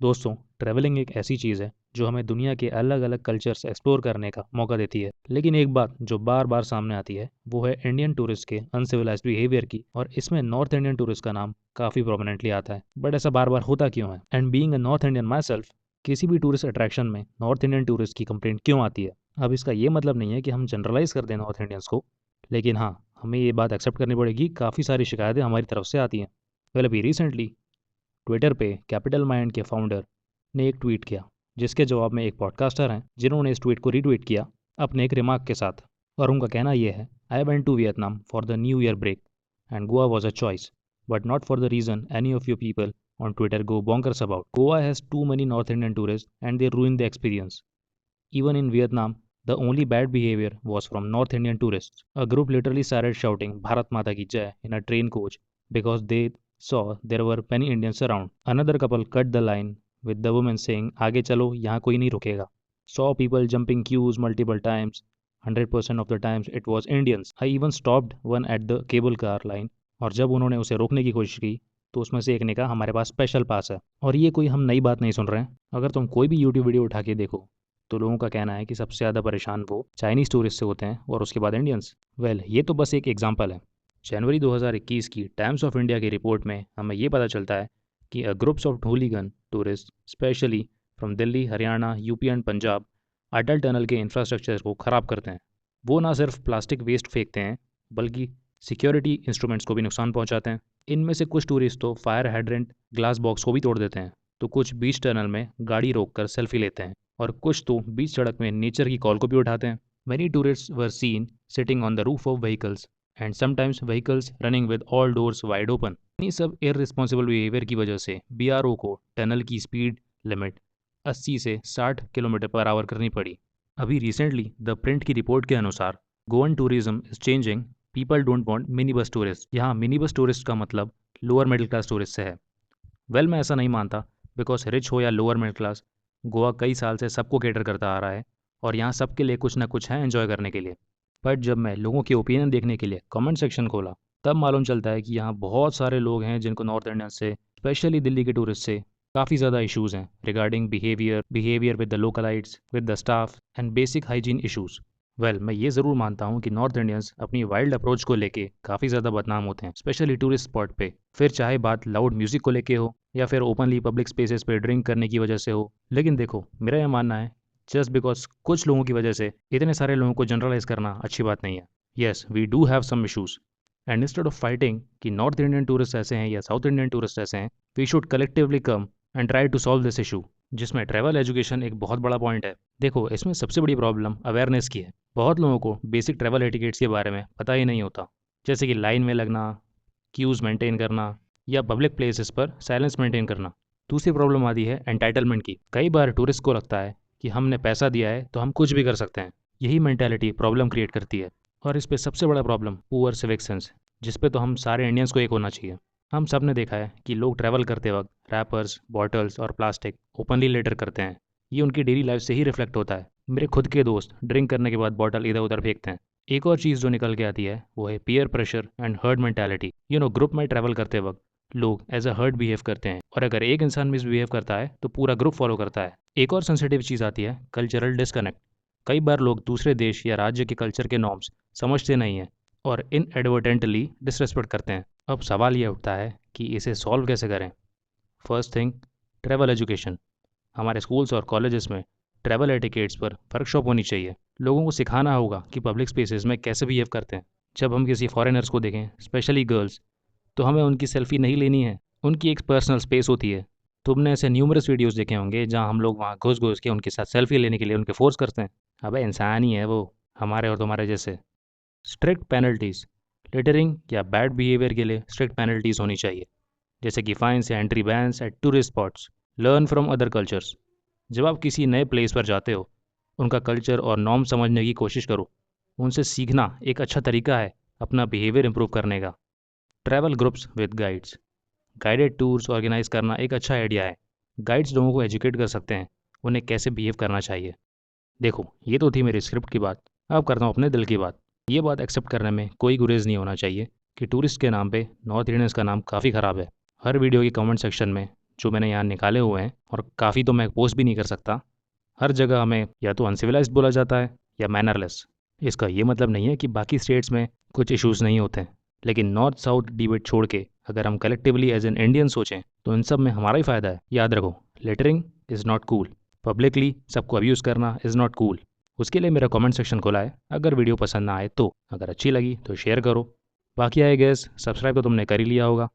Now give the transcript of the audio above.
दोस्तों, ट्रैवलिंग एक ऐसी चीज़ है जो हमें दुनिया के अलग अलग कल्चर्स एक्सप्लोर करने का मौका देती है। लेकिन एक बात जो बार बार सामने आती है वो है इंडियन टूरिस्ट के अनसिविलाइज्ड बिहेवियर की, और इसमें नॉर्थ इंडियन टूरिस्ट का नाम काफ़ी प्रोमिनेंटली आता है। बट ऐसा बार बार होता क्यों है? And being a north Indian my self, किसी भी टूरिस्ट अट्रैक्शन में नॉर्थ इंडियन टूरिस्ट की कंप्लेंट क्यों आती है? अब इसका ये मतलब नहीं है कि हम जनरलाइज कर दें नॉर्थ इंडियंस को, लेकिन हाँ, हमें ये बात एक्सेप्ट करनी पड़ेगी, काफ़ी सारी शिकायतें हमारी तरफ से आती हैं। वेल, अभी रिसेंटली ट्विटर पे कैपिटल माइंड के फाउंडर ने एक ट्वीट किया, जिसके जवाब में एक पॉडकास्टर हैं जिन्होंने इस ट्वीट को रीट्वीट किया अपने एक रिमार्क के साथ। और उनका कहना यह है, I went to Vietnam for the new year break and Goa was a choice, but not for the reason any of you people on Twitter go bonkers about. Goa has too many North Indian tourists and they ruin the experience. Even in Vietnam, the only bad behavior was from North Indian tourists. A group literally started shouting Bharat Mata Ki Jai in a train coach because they saw there were many Indians around. Another couple cut the line with the woman saying आगे चलो यहाँ कोई नहीं रुकेगा. Saw people jumping queues multiple times. 100% of the times it was Indians. I even stopped one at the cable car line. और जब उन्होंने उसे रोकने की कोशिश की तो उसमें से एक ने कहा हमारे पास स्पेशल पास है। और ये कोई हम नई बात नहीं सुन रहे हैं। अगर तुम कोई भी यूट्यूब वीडियो उठा के देखो तो लोगों का कहना है कि सबसे ज़्यादा परेशान वो चाइनीज़ टूरिस्ट से होते हैं और उसके बाद इंडियंस। वेल, ये तो बस एक एग्जांपल है। जनवरी 2021 की टाइम्स ऑफ इंडिया की रिपोर्ट में हमें ये पता चलता है कि groups of hooligan tourist specially from Delhi, Haryana, UP and Punjab Atal tunnel के इंफ्रास्ट्रक्चर को ख़राब करते हैं। वो ना सिर्फ प्लास्टिक वेस्ट फेंकते हैं बल्कि सिक्योरिटी इंस्ट्रूमेंट्स को भी नुकसान पहुंचाते हैं। इनमें से कुछ टूरिस्ट तो फायर हाइड्रेंट ग्लास बॉक्स को भी तोड़ देते हैं, तो कुछ बीच टनल में गाड़ी रोककर सेल्फी लेते हैं, और कुछ तो बीच सड़क में नेचर की कॉल को भी उठाते हैं। Many tourists were seen sitting on the roof of vehicles and sometimes vehicles running with all doors wide open. इन्हीं सब irresponsible behavior की वजह से BRO को टनल की स्पीड लिमिट 80 से 60 किलोमीटर पर आवर करनी पड़ी। अभी रिसेंटली द प्रिंट की रिपोर्ट के अनुसार Goan tourism is changing, people don't want mini bus tourist. यहाँ मिनी बस टूरिस्ट का मतलब लोअर मिडिल क्लास टूरिस्ट से है। वेल, मैं ऐसा नहीं मानता, बिकॉज रिच हो या लोअर मिडिल क्लास, गोवा कई साल से सबको केटर करता आ रहा है और यहाँ सबके लिए कुछ ना कुछ है एंजॉय करने के लिए। बट जब मैं लोगों के ओपिनियन देखने के लिए कमेंट सेक्शन खोला तब मालूम चलता है कि यहाँ बहुत सारे लोग हैं जिनको नॉर्थ इंडियन से, स्पेशली दिल्ली के टूरिस्ट से काफ़ी ज़्यादा इश्यूज़ हैं regarding behaviour with the localites, with the staff and basic hygiene issues. Well, मैं ये ज़रूर मानता हूँ कि नॉर्थ इंडियंस अपनी वाइल्ड अप्रोच को लेके काफ़ी ज़्यादा बदनाम होते हैं, स्पेशली टूरिस्ट स्पॉट पे। फिर चाहे बात लाउड म्यूज़िक को लेके हो या फिर ओपनली पब्लिक स्पेसेस पे ड्रिंक करने की वजह से हो। लेकिन देखो, मेरा यह मानना है, जस्ट बिकॉज कुछ लोगों की वजह से इतने सारे लोगों को जनरलाइज करना अच्छी बात नहीं है। Yes, we do have some issues, and instead of fighting कि नॉर्थ इंडियन टूरिस्ट ऐसे हैं या साउथ इंडियन टूरिस्ट ऐसे हैं, we should collectively come and try to solve this issue, जिसमें ट्रैवल एजुकेशन एक बहुत बड़ा पॉइंट है। देखो, इसमें सबसे बड़ी प्रॉब्लम अवेयरनेस की है। बहुत लोगों को बेसिक ट्रैवल एटिकेट्स के बारे में पता ही नहीं होता, जैसे कि लाइन में लगना, क्यूज़ मेंटेन करना या पब्लिक प्लेसेस पर साइलेंस मेंटेन करना। दूसरी प्रॉब्लम आती है एंटाइटलमेंट की। कई बार टूरिस्ट को लगता है कि हमने पैसा दिया है तो हम कुछ भी कर सकते हैं। यही मेंटालिटी प्रॉब्लम क्रिएट करती है। और इस पे सबसे बड़ा प्रॉब्लम पुअर सिविक सेंस, जिस पे तो हम सारे इंडियंस को एक होना चाहिए। हम सब ने देखा है कि लोग ट्रैवल करते वक्त रैपर्स, बॉटल्स और प्लास्टिक ओपनली लिटर करते हैं। ये उनकी डेली लाइफ से ही रिफ्लेक्ट होता है। मेरे खुद के दोस्त ड्रिंक करने के बाद बॉटल इधर उधर फेंकते हैं। एक और चीज़ जो निकल के आती है वो है peer pressure and herd mentality. Group में ट्रैवल करते वक्त लोग एज अ हर्ड बिहेव करते हैं, और अगर एक इंसान मिसबिहेव करता है तो पूरा ग्रुप फॉलो करता है। एक और सेंसिटिव चीज़ आती है कल्चरल डिस्कनेक्ट। कई बार लोग दूसरे देश या राज्य के कल्चर के नॉर्म्स समझते नहीं हैं और इनएडवर्टेंटली डिसरेस्पेक्ट करते हैं। अब सवाल ये उठता है कि इसे सॉल्व कैसे करें। First thing, travel education. हमारे स्कूल्स और कॉलेजेस में ट्रैवल एटिकेट्स पर वर्कशॉप होनी चाहिए। लोगों को सिखाना होगा कि पब्लिक स्पेसेस में कैसे बिहेव करते हैं। जब हम किसी फॉरेनर्स को देखें, स्पेशली गर्ल्स, तो हमें उनकी सेल्फी नहीं लेनी है। उनकी एक पर्सनल स्पेस होती है। तुमने ऐसे न्यूमरस वीडियोस देखे होंगे जहां हम लोग वहां घुस घुस के उनके साथ सेल्फी लेने के लिए उनके फोर्स करते हैं। अबे, इंसान ही है वो, हमारे और तुम्हारे जैसे। Strict penalties. लिटरिंग या बैड बिहेवियर के लिए स्ट्रिक्ट पेनल्टीज़ होनी चाहिए, जैसे कि फाइन्स या entry bans at tourist spots. Learn from other cultures. जब आप किसी नए प्लेस पर जाते हो, उनका कल्चर और नॉर्म समझने की कोशिश करो। उनसे सीखना एक अच्छा तरीका है अपना बिहेवियर इंप्रूव करने का। Travel groups with guides. Guided tours organise करना एक अच्छा आइडिया है। गाइड्स लोगों को एजुकेट कर सकते हैं उन्हें कैसे बिहेव करना चाहिए। देखो, ये तो थी मेरी स्क्रिप्ट की बात। अब करता हूँ अपने दिल की बात। ये बात एक्सेप्ट करने में कोई गुरेज नहीं होना चाहिए कि टूरिस्ट के नाम पे नॉर्थ इंडियंस का नाम काफ़ी ख़राब है। हर वीडियो के कमेंट सेक्शन में जो मैंने यहाँ निकाले हुए हैं, और काफ़ी तो मैं पोस्ट भी नहीं कर सकता, हर जगह हमें या तो अनसिविलाइज्ड बोला जाता है या मैनरलेस। इसका ये मतलब नहीं है कि बाकी स्टेट्स में कुछ इश्यूज़ नहीं होते, लेकिन नॉर्थ साउथ डिबेट छोड़ के अगर हम कलेक्टिवली एज एन इंडियन सोचें तो इन सब में हमारा ही फ़ायदा है। याद रखो, littering is not cool, publicly सबको अब्यूज़ करना इज़ नॉट कूल। उसके लिए मेरा कमेंट सेक्शन खुला है, अगर वीडियो पसंद ना आए तो, अगर अच्छी लगी तो शेयर करो। बाकी आई गेस सब्सक्राइब तो तुमने कर ही लिया होगा।